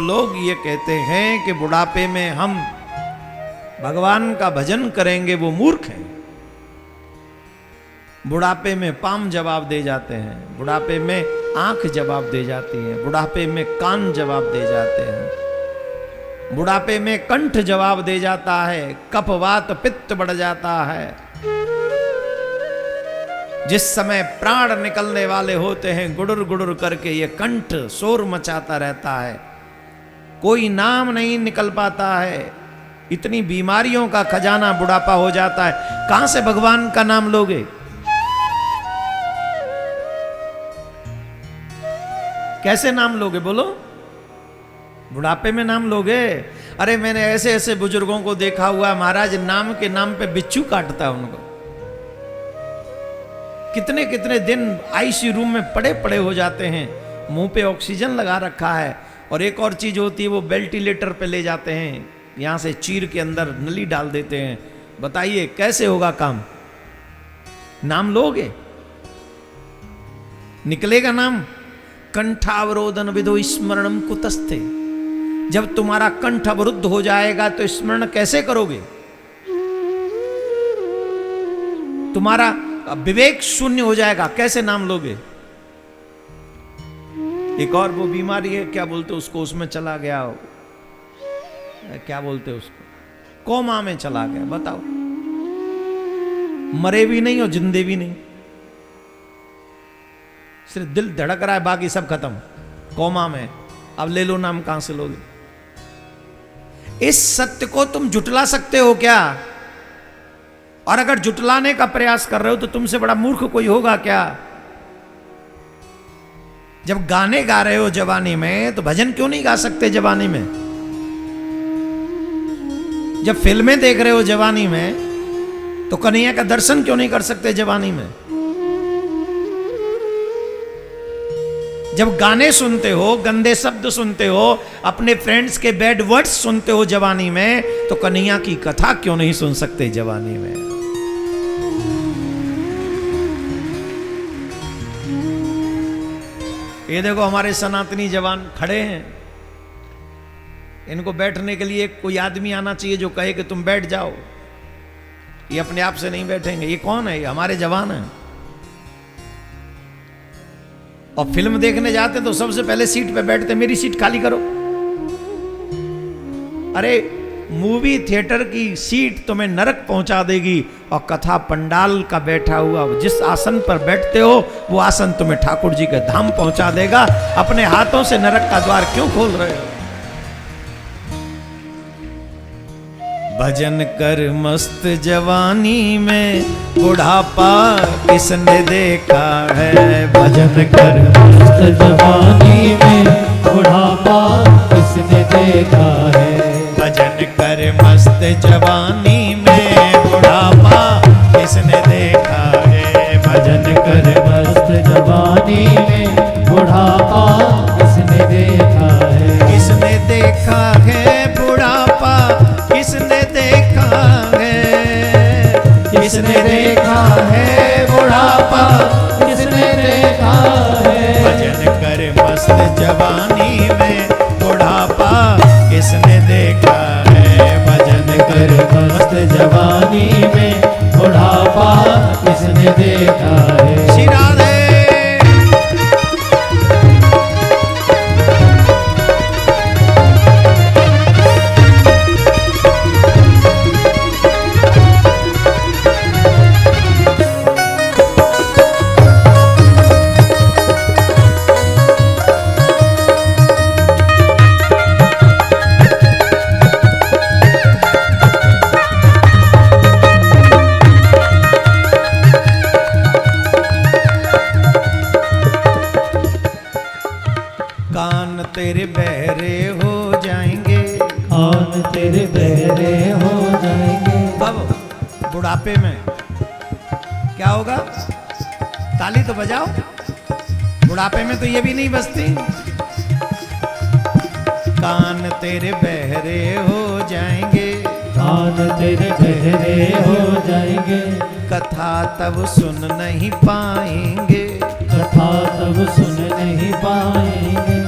लोग ये कहते हैं कि बुढ़ापे में हम भगवान का भजन करेंगे, वो मूर्ख हैं। बुढ़ापे में पाम जवाब दे जाते हैं, बुढ़ापे में आंख जवाब दे जाती है, बुढ़ापे में कान जवाब दे जाते हैं, बुढ़ापे में कंठ जवाब दे जाता है, कफ वात पित्त बढ़ जाता है। जिस समय प्राण निकलने वाले होते हैं, गुड़ुर गुड़ुर करके ये कंठ शोर मचाता रहता है, कोई नाम नहीं निकल पाता है। इतनी बीमारियों का खजाना बुढ़ापा हो जाता है। कहां से भगवान का नाम लोगे? कैसे नाम लोगे बोलो? बुढ़ापे में नाम लोगे? अरे मैंने ऐसे ऐसे बुजुर्गों को देखा हुआ, महाराज नाम के नाम पे बिच्छू काटता है उनको। कितने कितने दिन आईसीयू रूम में पड़े पड़े हो जाते हैं, मुंह पे ऑक्सीजन लगा रखा है। और एक और चीज होती है, वो वेंटिलेटर पे ले जाते हैं, यहां से चीर के अंदर नली डाल देते हैं। बताइए कैसे होगा काम? नाम लोगे? निकलेगा नाम? कंठावरोधन विदो स्मरणम कुतस्थे। जब तुम्हारा कंठ अवरुद्ध हो जाएगा तो स्मरण कैसे करोगे? तुम्हारा विवेक शून्य हो जाएगा, कैसे नाम लोगे? एक और वो बीमारी है, क्या बोलते उसको, उसमें चला गया, क्या बोलते उसको, कोमा में चला गया। बताओ, मरे भी नहीं और जिंदे भी नहीं, सिर्फ दिल धड़क रहा है, बाकी सब खत्म, कोमा में। अब ले लो नाम, कहां से लोगे? इस सत्य को तुम जुटला सकते हो क्या? और अगर जुटलाने का प्रयास कर रहे हो तो तुमसे बड़ा मूर्ख कोई होगा क्या? जब गाने गा रहे हो जवानी में, तो भजन क्यों नहीं गा सकते जवानी में? जब फिल्में देख रहे हो जवानी में, तो कन्हैया का दर्शन क्यों नहीं कर सकते जवानी में? जब गाने सुनते हो, गंदे शब्द सुनते हो, अपने फ्रेंड्स के बैड वर्ड्स सुनते हो जवानी में, तो कन्हैया की कथा क्यों नहीं सुन सकते जवानी में? ये देखो हमारे सनातनी जवान खड़े हैं, इनको बैठने के लिए कोई आदमी आना चाहिए जो कहे कि तुम बैठ जाओ। ये अपने आप से नहीं बैठेंगे। ये कौन है? ये हमारे जवान हैं। और फिल्म देखने जाते तो सबसे पहले सीट पे बैठते, मेरी सीट खाली करो। अरे मूवी थिएटर की सीट तुम्हें नरक पहुंचा देगी, और कथा पंडाल का बैठा हुआ जिस आसन पर बैठते हो, वो आसन तुम्हें ठाकुर जी के धाम पहुंचा देगा। अपने हाथों से नरक का द्वार क्यों खोल रहे हो? भजन कर मस्त जवानी में, बुढ़ापा किसने देखा है? भजन कर मस्त जवानी में, बुढ़ापा किसने देखा है? भजन कर मस्त जवानी में, बुढ़ापा किसने देखा है? भजन कर मस्त जवानी में, बुढ़ापा किसने देखा है? किसने देखा है बुढ़ापा? किसने देखा है? किसने देखा है बुढ़ापा? किसने देखा है? भजन कर मस्त जवानी में, बुढ़ापा किसने देखा है? भजन कर मस्त जवानी में, बुढ़ापा किसने देखा है? श्री राधे। कान तेरे बहरे हो जाएंगे, कान तेरे बहरे हो जाएंगे। कब? बुढ़ापे में। क्या होगा? ताली तो बजाओ। बुढ़ापे में तो ये भी नहीं बजती। कान तेरे बहरे हो जाएंगे, कान तेरे बहरे हो जाएंगे। कथा तब सुन नहीं पाएंगे, कथा तब सुन नहीं पाएंगे।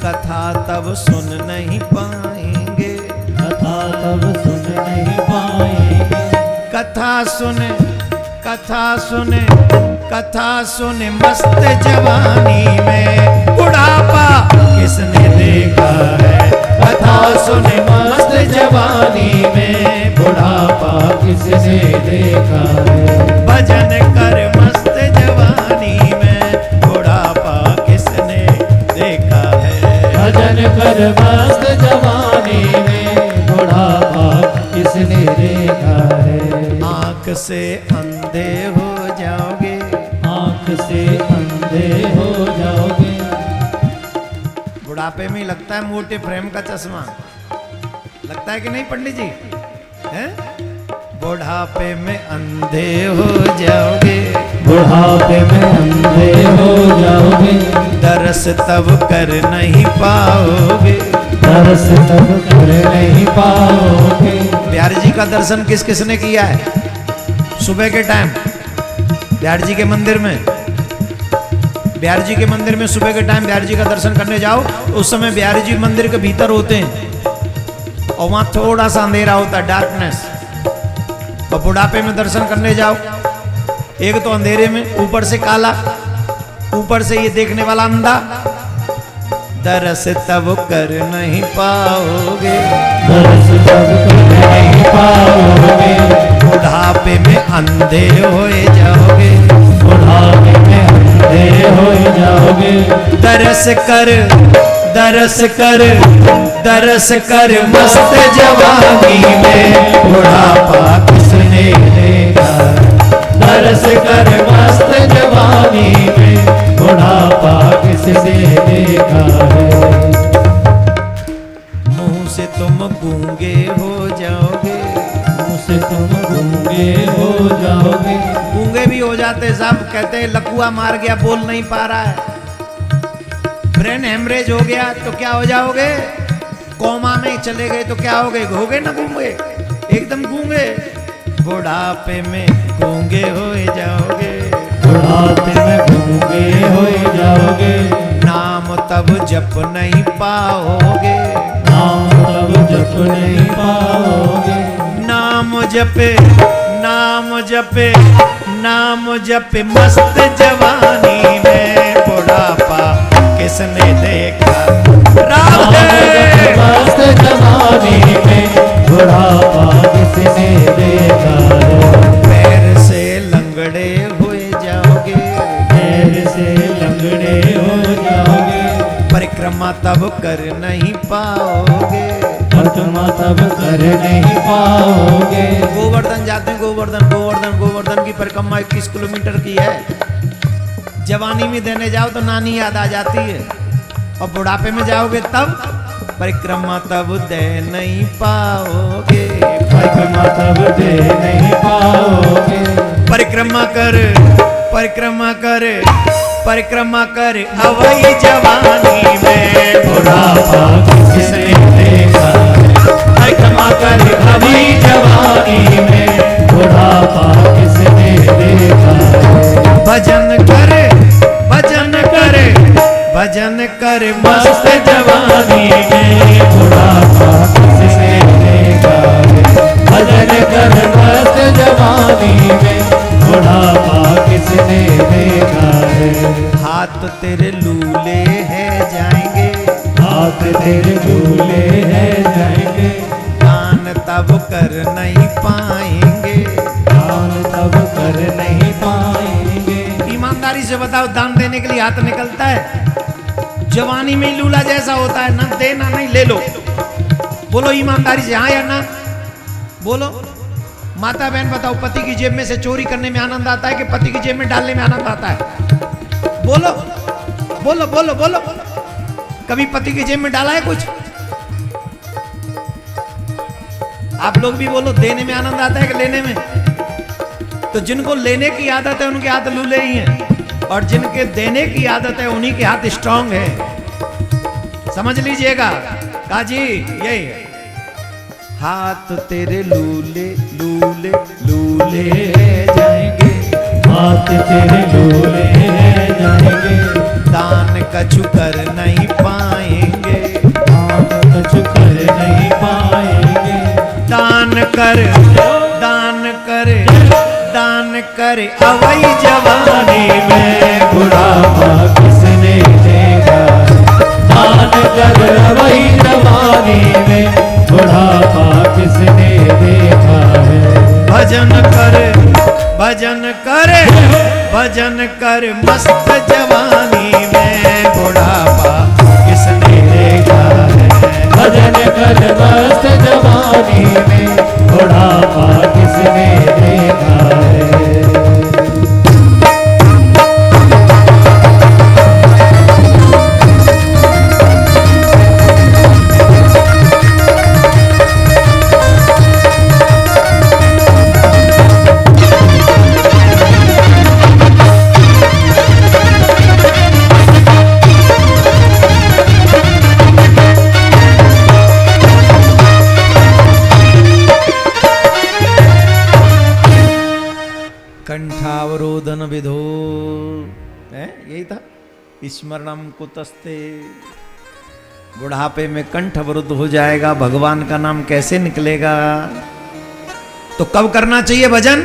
कथा तब सुन नहीं पाएंगे, कथा तब सुन नहीं पाएंगे। कथा सुने, कथा सुने, कथा सुने मस्त जवानी में बुढ़ापा किसने देखा है। कथा सुने मस्त जवानी में बुढ़ापा किसने देखा है। भजन कर मस्त जवानी में बुढ़ापा किसने देखा है। भजन कर मस्त जवानी में बुढ़ापा किसने देखा है। आँख से अंधे हो जाओगे, आँख से अंधे हो जाओगे। बुढ़ापे में ही लगता है मोटे फ्रेम का चश्मा, लगता है कि नहीं पंडित जी हैं? बुढ़ापे में अंधे हो जाओगे, बुढ़ापे में अंधे हो जाओगे। दरस तब कर नहीं पाओगे, दरस तब कर नहीं पाओगे। बिहारी जी का दर्शन किस किसने किया है? सुबह के टाइम बिहारी जी के मंदिर में, बिहारी जी के मंदिर में सुबह के टाइम बिहारी जी का दर्शन करने जाओ, उस समय बिहारी जी मंदिर के भीतर होते हैं और वहां थोड़ा सा अंधेरा होता है, डार्कनेस। और बुढ़ापे में दर्शन करने जाओ, एक तो अंधेरे में, ऊपर से काला, ऊपर से ये देखने वाला अंधा। दरस तब कर नहीं पाओगे, दरस तब कर नहीं पाओगे। बुढ़ापे में अंधे हो जाओगे, बुढ़ापे में अंधे हो जाओगे। दरस कर, दरस कर, दरस कर मस्त जवानी में बुढ़ापा किसने देखा। दरस कर मस्त जवानी में बुढ़ापा किसने देखा है। मुंह से तुम गूंगे हो जाओगे, मुँह से तुम गूंगे हो जाओगे। गूंगे भी हो जाते सब, कहते हैं लकुआ मार गया, बोल नहीं पा रहा है। ब्रेन हेमरेज हो गया तो क्या हो जाओगे? कोमा में चले गए तो क्या हो गए? होगे ना गूंगे, एकदम गूंगे। बुढ़ापे में गूंगे हो जाओगे, बुढ़ापे में गूंगे हो जाओगे। नाम तब जप नहीं पाओगे, नाम तब जप नहीं पाओगे। नाम जपे, नाम जपे, नाम जपे मस्त जवानी में बुढ़ापा किसने देखा। राधे मस्त जवानी में बुढ़ापा किसने देखा है। पैर से लंगड़े हुए जाओगे, पैर से लंगड़े हो जाओगे। परिक्रमा तब कर नहीं पाओगे, परिक्रमा तब कर नहीं पाओगे। गोवर्धन जाते हैं, गोवर्धन, गोवर्धन, गोवर्धन की परिक्रमा 21 किलोमीटर की है। जवानी में देने जाओ तो नानी याद आ जाती है, और बुढ़ापे में जाओगे तब परिक्रमा तब दे नहीं पाओगे। परिक्रमा तब दे नहीं पाओगे। परिक्रमा कर, परिक्रमा कर, परिक्रमा कर अवई जवानी में बुढ़ापा किसने देखा है। परिक्रमा कर अभी जवानी में बुढ़ापा किसने देखा है। भजन करे, भजन करे, भजन कर मस्त जवानी में बुढ़ापा किसने देखा है। भजन कर मस्त जवानी में बुढ़ापा किसने देखा है। हाथ तेरे लूले है जाएंगे, हाथ तेरे झूले हैं जाएंगे। दान तब कर नहीं पाएंगे, दान तब कर नहीं पाएंगे। ईमानदारी से बताओ, दान देने के लिए हाथ निकलता है? जवानी में ही लूला जैसा होता है, ना देना नहीं ले लो। बोलो ईमानदारी से, हाँ या ना बोलो। माता बहन बताओ, पति की जेब में से चोरी करने में आनंद आता है कि पति की जेब में डालने में आनंद आता है? बोलो बोलो बोलो बोलो। कभी पति की जेब में डाला है कुछ? आप लोग भी बोलो, देने में आनंद आता है कि लेने में? तो जिनको लेने की आदत है उनके हाथ लूले ही हैं, और जिनके देने की आदत है उन्हीं के हाथ स्ट्रांग है। समझ लीजिएगा काजी, यही है। हाथ तेरे लूले लूले लूले जाएंगे। हाथ तेरे लूले हैं जाएंगे। दान कछु कर नहीं पाएंगे, कुछ कर नहीं पाएंगे। दान कर, दान कर, दान कर अवई जवानी में बुढ़ापा किसने देखा है? दान कर वही जवानी में बुढ़ापा किसने देखा है? भजन कर, भजन कर, भजन कर मस्त जवानी में बुढ़ापा किसने देखा है? भजन कर मस्त जवानी में बुढ़ापा किसने देखा है? कंठावरोधन विधो है, यही था। स्मरणम कुतस्ते, बुढ़ापे में कंठ अवरुद्ध हो जाएगा, भगवान का नाम कैसे निकलेगा? तो कब करना चाहिए भजन?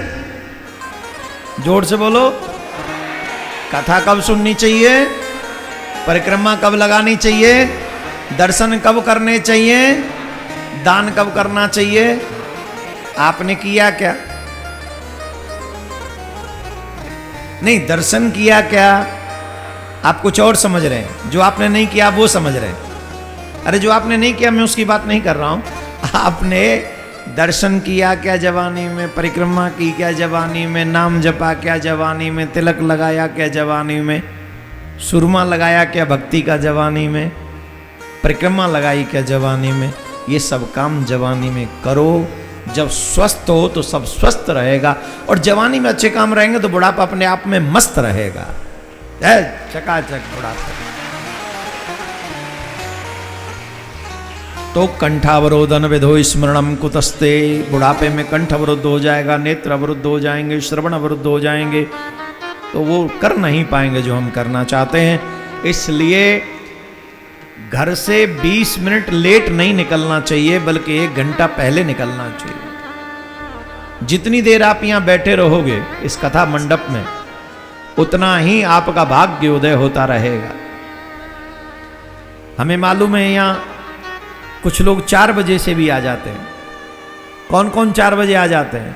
जोर से बोलो। कथा कब सुननी चाहिए? परिक्रमा कब लगानी चाहिए? दर्शन कब करने चाहिए? दान कब करना चाहिए? आपने किया क्या? नहीं, दर्शन किया क्या? आप कुछ और समझ रहे हैं, जो आपने नहीं किया वो समझ रहे हैं। अरे जो आपने नहीं किया मैं उसकी बात नहीं कर रहा हूं। आपने दर्शन किया क्या जवानी में? परिक्रमा की क्या जवानी में? नाम जपा क्या जवानी में? तिलक लगाया क्या जवानी में? सुरमा लगाया क्या भक्ति का जवानी में? परिक्रमा लगाई क्या जवानी में? ये सब काम जवानी में करो। जब स्वस्थ हो तो सब स्वस्थ रहेगा, और जवानी में अच्छे काम रहेंगे तो बुढ़ापा अपने आप में मस्त रहेगा। चकाचक बुढ़ापा। तो कंठावरोधन विधो स्मरणम कुतस्ते, बुढ़ापे में कंठ अवरुद्ध हो जाएगा, नेत्र अवरुद्ध हो जाएंगे, श्रवण अवरुद्ध हो जाएंगे, तो वो कर नहीं पाएंगे जो हम करना चाहते हैं। इसलिए घर से 20 मिनट लेट नहीं निकलना चाहिए, बल्कि 1 घंटा पहले निकलना चाहिए। जितनी देर आप यहां बैठे रहोगे इस कथा मंडप में, उतना ही आपका भाग्योदय होता रहेगा। हमें मालूम है यहां कुछ लोग 4 बजे से भी आ जाते हैं। कौन कौन 4 बजे आ जाते हैं?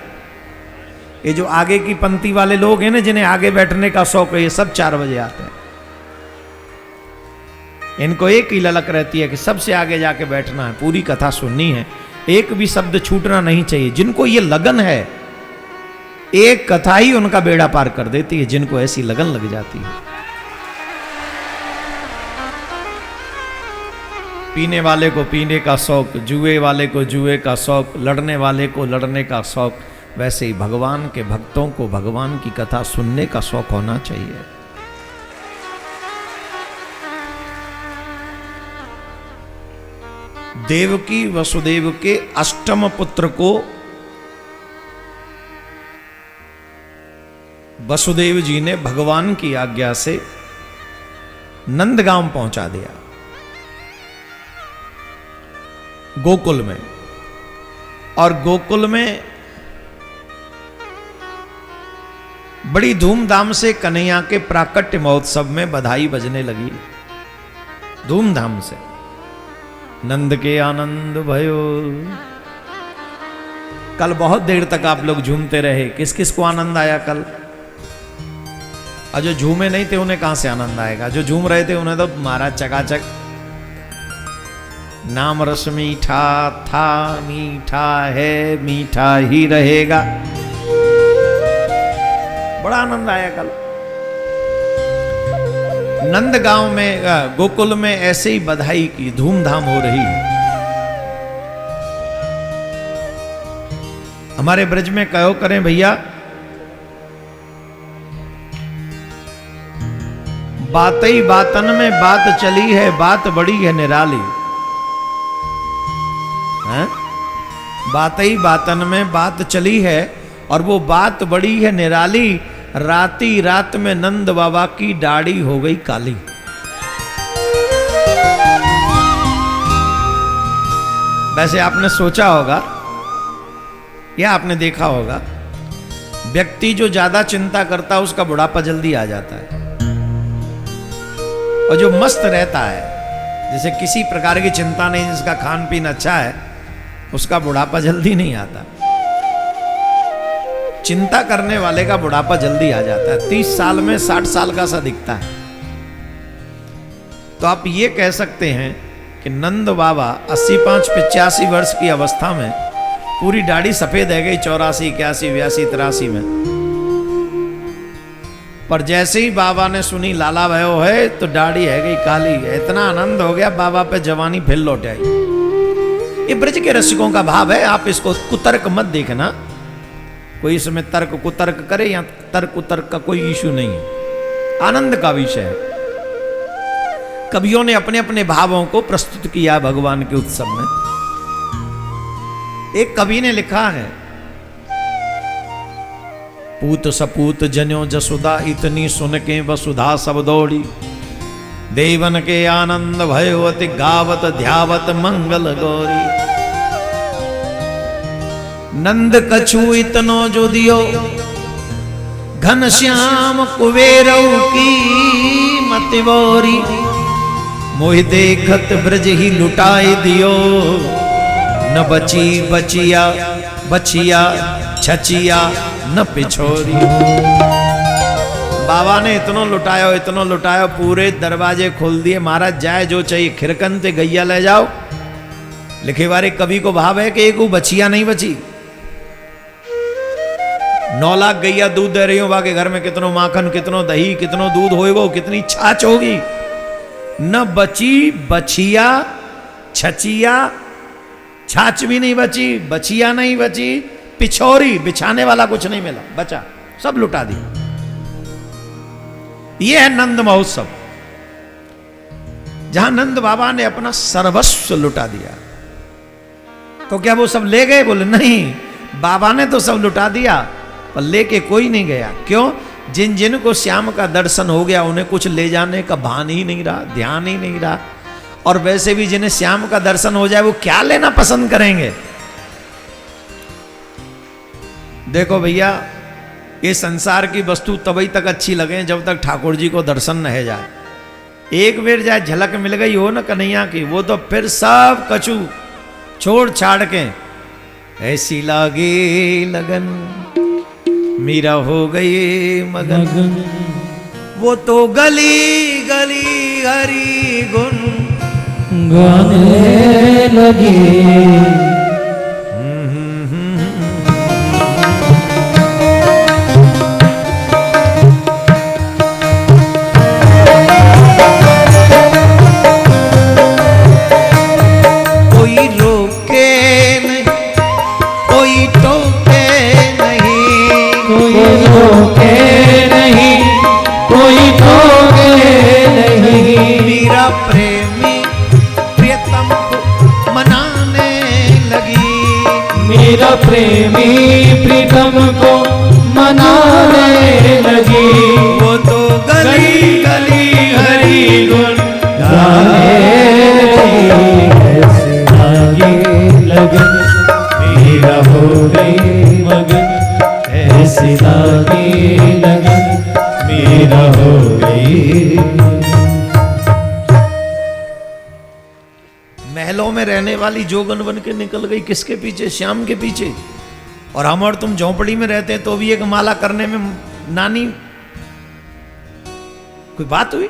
ये जो आगे की पंक्ति वाले लोग हैं ना, जिन्हें आगे बैठने का शौक है, ये सब 4 बजे आते हैं। इनको एक ही ललक रहती है कि सबसे आगे जाके बैठना है, पूरी कथा सुननी है, एक भी शब्द छूटना नहीं चाहिए। जिनको ये लगन है, एक कथा ही उनका बेड़ा पार कर देती है, जिनको ऐसी लगन लग जाती है। पीने वाले को पीने का शौक, जुए वाले को जुए का शौक, लड़ने वाले को लड़ने का शौक, वैसे ही भगवान के भक्तों को भगवान की कथा सुनने का शौक होना चाहिए। देवकी वसुदेव के 8वें पुत्र को वसुदेव जी ने भगवान की आज्ञा से नंदगांव पहुंचा दिया, गोकुल में। और गोकुल में बड़ी धूमधाम से कन्हैया के प्राकट्य महोत्सव में बधाई बजने लगी, धूमधाम से। नंद के आनंद भयो। कल बहुत देर तक आप लोग झूमते रहे, किस किस को आनंद आया कल? और जो झूमे नहीं थे उन्हें कहां से आनंद आएगा? जो झूम रहे थे उन्हें तो महाराज चकाचक। नाम रस मीठा था, मीठा है, मीठा ही रहेगा। बड़ा आनंद आया कल। नंदगांव में, गोकुल में ऐसे ही बधाई की धूमधाम हो रही है। हमारे ब्रज में कहो करें भैया, बात ही बातन में बात चली है, बात बड़ी है निराली। हैं? बात ही बातन में बात चली है, और वो बात बड़ी है निराली। राती रात में नंद बाबा की दाढ़ी हो गई काली। वैसे आपने सोचा होगा या आपने देखा होगा, व्यक्ति जो ज्यादा चिंता करता है उसका बुढ़ापा जल्दी आ जाता है, और जो मस्त रहता है, जैसे किसी प्रकार की चिंता नहीं, जिसका खान पीन अच्छा है, उसका बुढ़ापा जल्दी नहीं आता। चिंता करने वाले का बुढ़ापा जल्दी आ जाता है, 30 साल में 60 साल का सा दिखता है। तो आप ये कह सकते हैं कि नंद बाबा 85-85 वर्ष की अवस्था में पूरी दाढ़ी सफेद है गई 84, 81, 82, 83 में, पर जैसे ही बाबा ने सुनी लाला भयो है तो दाढ़ी है गई काली। इतना आनंद हो गया, बाबा पे जवानी फिर लौट आई। ये ब्रज के रसिकों का भाव है, आप इसको कुतर्क मत देखना। कोई इसमें तर्क कुतर्क करे या तर्क कुतर्क का कोई इशू नहीं है, आनंद का विषय है। कवियों ने अपने अपने भावों को प्रस्तुत किया भगवान के उत्सव में। एक कवि ने लिखा है, पूत सपूत जन्यो जसुदा, इतनी सुन के वसुधा सब दौड़ी, देवन के आनंद भयो अति गावत ध्यावत मंगल गौरी। नंद कछु इतनो जो दियो, घन श्याम कुबेरौ की मतिवोरी, मोहि देखत ब्रज ही लुटाई दियो, न बची बचिया बचिया छचिया न पिछोरी। बाबा ने इतनो लुटायो, पूरे दरवाजे खोल दिए। महाराज जाए जो चाहिए, खिरकन ते गैया ले जाओ। लिखे वाले कवि को भाव है कि एक वो बचिया नहीं बची। 9 लाख गैया दूध दे रही हो, बाकी घर में कितनो माखन, कितनो दही, कितनो दूध होएगा, कितनी छाछ होगी, न बची बचिया छचिया, छाछ भी नहीं बची, बचिया नहीं बची, पिछोरी, बिछाने वाला कुछ नहीं मिला, बचा, सब लुटा दिया। यह है नंद महोत्सव, जहां नंद बाबा ने अपना सर्वस्व लुटा दिया। तो क्या वो सब ले गए? बोले नहीं, बाबा ने तो सब लुटा दिया, पर लेके कोई नहीं गया। क्यों? जिन जिन को श्याम का दर्शन हो गया, उन्हें कुछ ले जाने का भान ही नहीं रहा, ध्यान ही नहीं रहा। और वैसे भी जिन्हें श्याम का दर्शन हो जाए, वो क्या लेना पसंद करेंगे? देखो भैया, ये संसार की वस्तु तभी तक अच्छी लगे जब तक ठाकुर जी को दर्शन न जाए। एक बेर जाए झलक मिल गई हो ना कन्हैया की, वो तो फिर सब कछु छोड़ छाड़ के, ऐसी लागे लगन मीरा हो गई मगन, वो तो गली गली हरी गुन गाने लगी। कोई रोके नहीं, कोई टोके नहीं, कोई रोके नहीं, कोई टोके नहीं। मेरा प्रेमी प्रियतम को मनाने लगी, मेरा प्रेमी प्रीतम को मनाने लगी। वो तो गली गली हरी गुण गाने ऐसे लागे लगन, मेरा हो गई मगन, ऐसे लागे लगन, मेरा हो गई। महलों में रहने वाली जोगन बन के निकल गई किसके पीछे? श्याम के पीछे। और हम और तुम झोंपड़ी में रहते हैं तो भी एक माला करने में नानी, कोई बात हुई?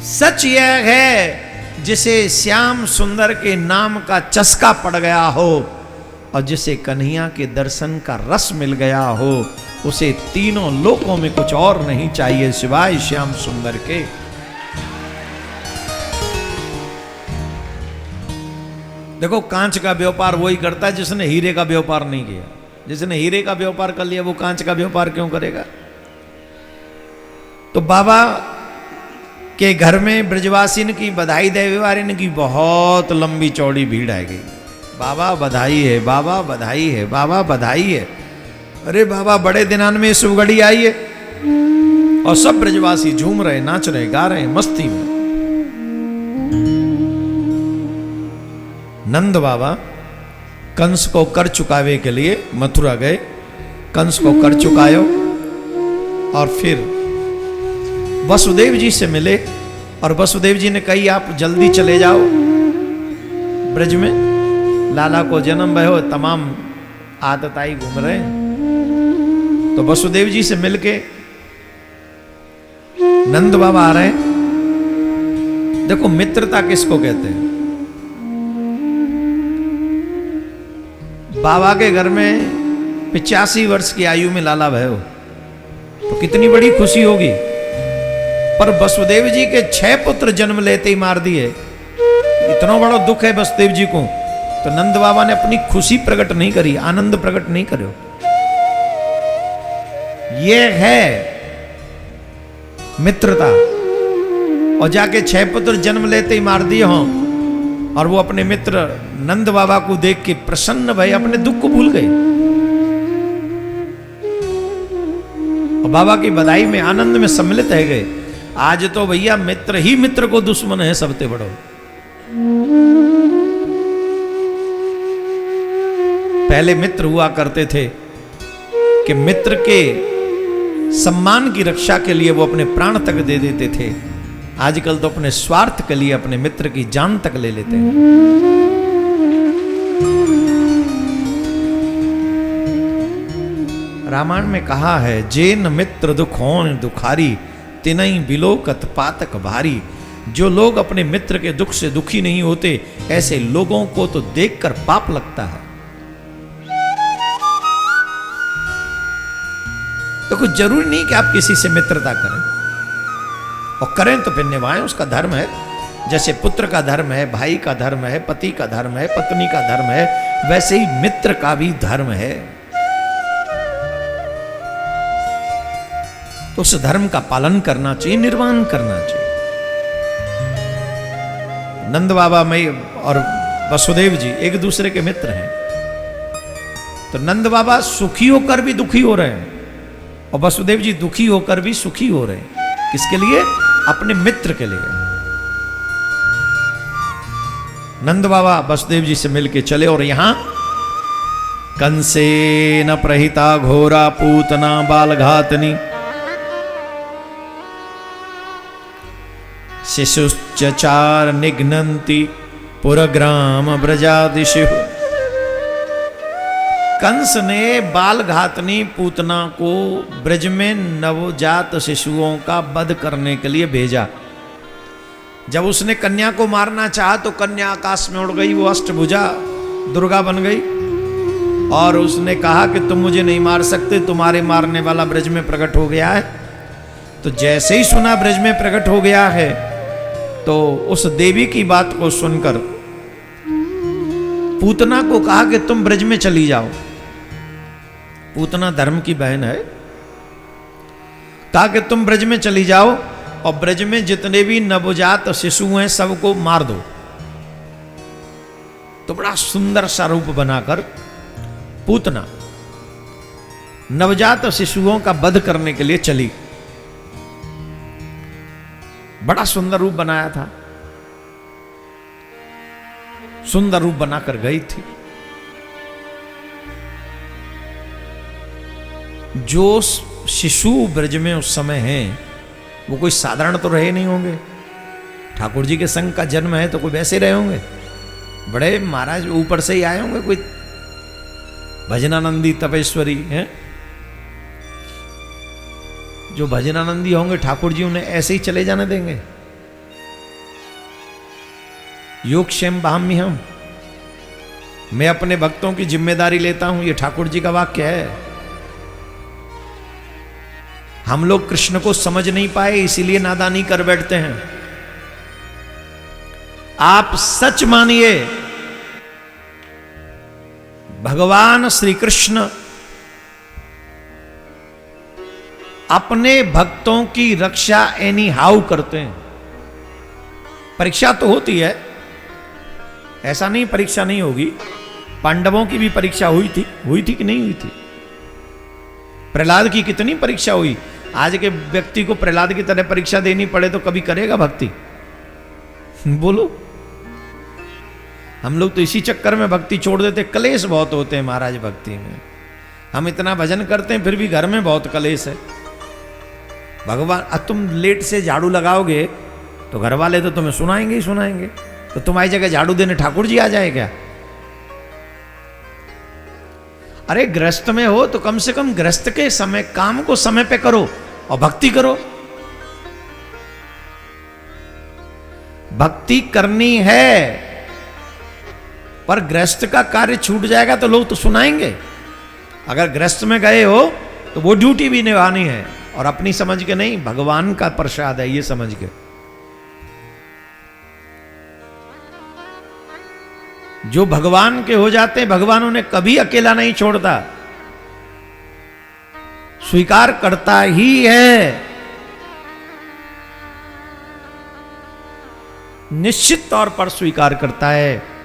सच यह है, जिसे श्याम सुंदर के नाम का चस्का पड़ गया हो और जिसे कन्हैया के दर्शन का रस मिल गया हो, उसे तीनों लोकों में कुछ और नहीं चाहिए सिवाय श्याम सुंदर के। देखो, कांच का व्यापार वही करता है जिसने हीरे का व्यापार नहीं किया। जिसने हीरे का व्यापार कर लिया वो कांच का व्यापार क्यों करेगा? तो बाबा के घर में ब्रजवासिन की बधाई देवारिन की बहुत लंबी चौड़ी भीड़ आ गई। बाबा बधाई है, बाबा बधाई है, बाबा बधाई है। अरे बाबा, बड़े दिनान में शुभ घड़ी आई है। और सब ब्रजवासी झूम रहे, नाच रहे, गा रहे, मस्ती में। नंद बाबा कंस को कर चुकावे के लिए मथुरा गए, कंस को कर चुकायो और फिर वसुदेव जी से मिले और वसुदेव जी ने कही आप जल्दी चले जाओ ब्रज में, लाला को जन्म भयो, तमाम आदताई घूम रहे हैं। तो वसुदेव जी से मिलके नंद बाबा आ रहे हैं। देखो मित्रता किसको कहते हैं। बाबा के घर में 85 वर्ष की आयु में लाला भयो तो कितनी बड़ी खुशी होगी, पर वसुदेव जी के 6 पुत्र जन्म लेते ही मार दिए, इतना बड़ा दुख है वसुदेव जी को। तो नंद बाबा ने अपनी खुशी प्रकट नहीं करी, आनंद प्रकट नहीं करो। ये है मित्रता। और जाके 6 पुत्र जन्म लेते ही मार दिए हों और वो अपने मित्र नंद बाबा को देख के प्रसन्न भय अपने दुख को भूल गए और बाबा की बधाई में आनंद में सम्मिलित रह गए। आज तो भैया मित्र ही मित्र को दुश्मन है सबसे बड़ो। पहले मित्र हुआ करते थे कि मित्र के सम्मान की रक्षा के लिए वो अपने प्राण तक दे देते थे। आजकल तो अपने स्वार्थ के लिए अपने मित्र की जान तक ले लेते हैं। रामायण में कहा है, जेन मित्र दुखों दुखारी तिनई बिलोकत पातक भारी। जो लोग अपने मित्र के दुख से दुखी नहीं होते, ऐसे लोगों को तो देखकर पाप लगता है। तो कुछ जरूरी नहीं कि आप किसी से मित्रता करें, और करें तो फिर निभाएं, उसका धर्म है। जैसे पुत्र का धर्म है, भाई का धर्म है, पति का धर्म है, पत्नी का धर्म है, वैसे ही मित्र का भी धर्म है। तो उस धर्म का पालन करना चाहिए, निर्वाण करना चाहिए। नंद बाबा में और वसुदेव जी एक दूसरे के मित्र हैं। तो नंद बाबा सुखी होकर भी दुखी हो रहे हैं और वसुदेव जी दुखी होकर भी सुखी हो रहे हैं। किसके लिए? अपने मित्र के लिए। नंद बाबा वसुदेव जी से मिलके चले और यहां कंसे न प्रहिता घोरा पूतना बालघातनी शिशुश्चचार निघ्नन्ति पुरग्राम ब्रजादिशु। कंस ने बालघातनी पूतना को ब्रज में नवजात शिशुओं का वध करने के लिए भेजा। जब उसने कन्या को मारना चाहा तो कन्या आकाश में उड़ गई, वो अष्टभुजा दुर्गा बन गई और उसने कहा कि तुम मुझे नहीं मार सकते, तुम्हारे मारने वाला ब्रज में प्रकट हो गया है। तो जैसे ही सुना ब्रज में प्रकट हो गया है तो उस देवी की बात को सुनकर पूतना को कहा कि तुम ब्रज में चली जाओ। पूतना धर्म की बहन है। कहा कि तुम ब्रज में चली जाओ और ब्रज में जितने भी नवजात शिशु हैं सबको मार दो। तो बड़ा सुंदर सा रूप बनाकर पूतना नवजात शिशुओं का वध करने के लिए चली। बड़ा सुंदर रूप बनाया था, सुंदर रूप बनाकर गई थी। जो शिशु ब्रज में उस समय हैं वो कोई साधारण तो रहे नहीं होंगे। ठाकुर जी के संग का जन्म है तो कोई वैसे रहे होंगे, बड़े महाराज ऊपर से ही आए होंगे, कोई भजनानंदी तपेश्वरी हैं। जो भजनानंदी होंगे ठाकुर जी उन्हें ऐसे ही चले जाने देंगे? योगक्षेम बाह्म्यहम्, मैं अपने भक्तों की जिम्मेदारी लेता हूं, ये ठाकुर जी का वाक्य है। हम लोग कृष्ण को समझ नहीं पाए इसीलिए नादानी कर बैठते हैं। आप सच मानिए, भगवान श्री कृष्ण अपने भक्तों की रक्षा एनी हाउ करते हैं। परीक्षा तो होती है, ऐसा नहीं परीक्षा नहीं होगी। पांडवों की भी परीक्षा हुई थी कि नहीं हुई थी? प्रहलाद की कितनी परीक्षा हुई। आज के व्यक्ति को प्रहलाद की तरह परीक्षा देनी पड़े तो कभी करेगा भक्ति? बोलो। हम लोग तो इसी चक्कर में भक्ति छोड़ देते, कलेश बहुत होते हैं महाराज भक्ति में। हम इतना भजन करते हैं फिर भी घर में बहुत कलेश है। भगवान, तुम लेट से झाड़ू लगाओगे तो घर वाले तो तुम्हें सुनाएंगे ही सुनाएंगे। तो तुम्हारी जगह झाड़ू देने ठाकुर जी आ जाए क्या? अरे गृहस्थ में हो तो कम से कम गृहस्थ के समय काम को समय पे करो और भक्ति करो। भक्ति करनी है, पर गृहस्थ का कार्य छूट जाएगा तो लोग तो सुनाएंगे। अगर गृहस्थ में गए हो तो वो ड्यूटी भी निभानी है, और अपनी समझ के नहीं, भगवान का प्रसाद है ये समझ के। जो भगवान के हो जाते हैं, भगवान उन्हें कभी अकेला नहीं छोड़ता, स्वीकार करता ही है। निश्चित तौर पर स्वीकार करता है।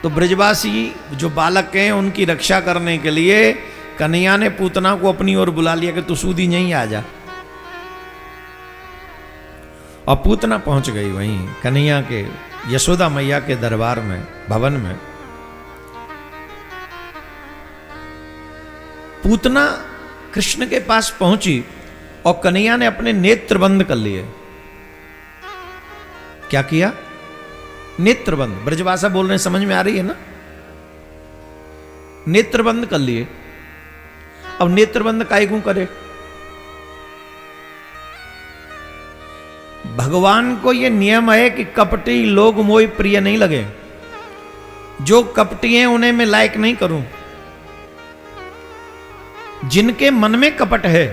तो ब्रजवासी जो बालक हैं उनकी रक्षा करने के लिए कन्हैया ने पूतना को अपनी ओर बुला लिया कि तू सूदी नहीं आ जा। और पूतना पहुंच गई वहीं कन्हैया के, यशोदा मैया के दरबार में, भवन में। पूतना कृष्ण के पास पहुंची और कन्हैया ने अपने नेत्र बंद कर लिए। क्या किया? नेत्र बंद। ब्रजभाषा बोल रहे हैं, समझ में आ रही है ना? नेत्र बंद कर लिए। अब नेत्र बंद काहे क्यों करे? भगवान को यह नियम है कि कपटी लोग मोहि प्रिय नहीं लगे। जो कपटी हैं उन्हें मैं लायक नहीं करूं। जिनके मन में कपट है,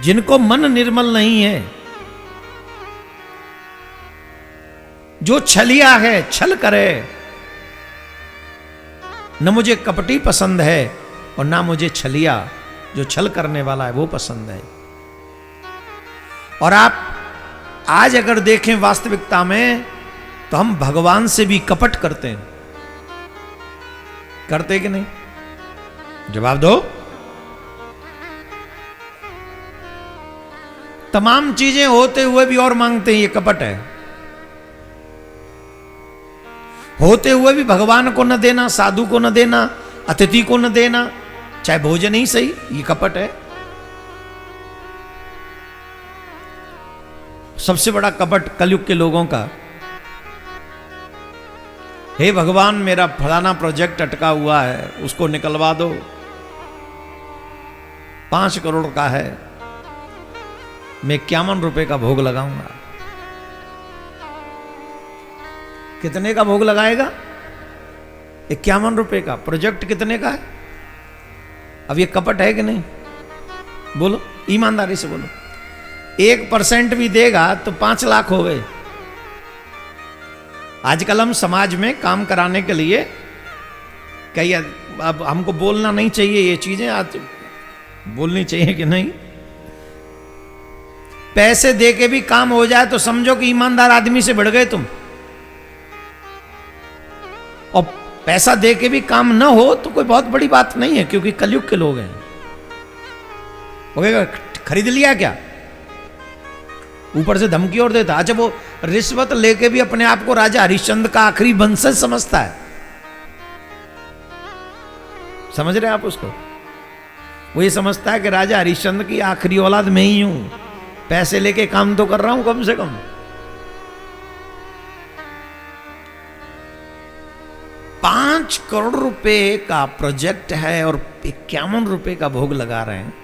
जिनको मन निर्मल नहीं है, जो छलिया है, छल करे, न मुझे कपटी पसंद है और ना मुझे छलिया, जो छल करने वाला है वो पसंद है। और आप आज अगर देखें वास्तविकता में, तो हम भगवान से भी कपट करते हैं। करते कि नहीं? जवाब दो। तमाम चीजें होते हुए भी और मांगते हैं, ये कपट है। होते हुए भी भगवान को न देना, साधु को न देना, अतिथि को न देना, चाहे भोजन ही सही, ये कपट है। सबसे बड़ा कपट कलयुग के लोगों का, हे भगवान मेरा फलाना प्रोजेक्ट अटका हुआ है, उसको निकलवा दो, 5 करोड़ का है, मैं 51 रुपए का भोग लगाऊंगा। कितने का भोग लगाएगा? 51 रुपए का। प्रोजेक्ट कितने का है? अब ये कपट है कि नहीं? बोलो, ईमानदारी से बोलो। 1% भी देगा तो 5 लाख हो गए। आजकल हम समाज में काम कराने के लिए कई, अब हमको बोलना नहीं चाहिए, ये चीजें आज बोलनी चाहिए कि नहीं? पैसे दे के भी काम हो जाए तो समझो कि ईमानदार आदमी से बढ़ गए तुम। और पैसा दे के भी काम ना हो तो कोई बहुत बड़ी बात नहीं है, क्योंकि कलयुग के लोग हैं। खरीद लिया क्या? ऊपर से धमकी और देता। अच्छा, वो रिश्वत लेके भी अपने आप को राजा हरिश्चंद्र का आखिरी वंशज समझता है। समझ रहे आप उसको? वो ये समझता है कि राजा हरिश्चंद्र की आखिरी औलाद मैं ही हूं, पैसे लेके काम तो कर रहा हूं कम से कम। 5 करोड़ रुपए का प्रोजेक्ट है और 51 रुपए का भोग लगा रहे हैं।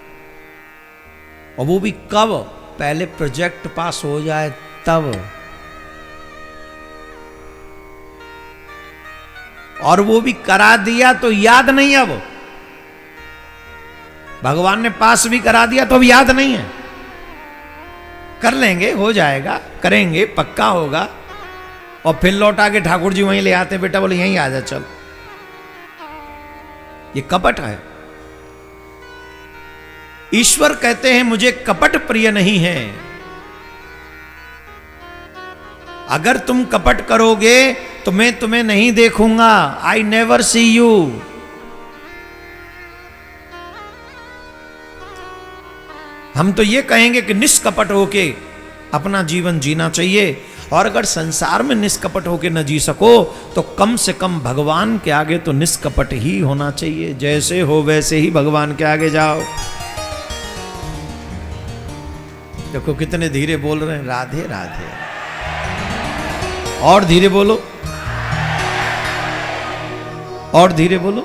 और वो भी कब? पहले प्रोजेक्ट पास हो जाए तब। और वो भी करा दिया तो याद नहीं। अब भगवान ने पास भी करा दिया तो अब याद नहीं है। कर लेंगे, हो जाएगा, करेंगे, पक्का होगा। और फिर लौटा के ठाकुर जी वहीं ले आते, बेटा बोले यहीं आ जा चल। ये कपट है। ईश्वर कहते हैं मुझे कपट प्रिय नहीं है। अगर तुम कपट करोगे तो मैं तुम्हें नहीं देखूंगा। I never see you. हम तो ये कहेंगे कि निष्कपट होके अपना जीवन जीना चाहिए, और अगर संसार में निष्कपट होके न जी सको तो कम से कम भगवान के आगे तो निष्कपट ही होना चाहिए। जैसे हो वैसे ही भगवान के आगे जाओ। देखो कितने धीरे बोल रहे हैं, राधे राधे। और धीरे बोलो, और धीरे बोलो।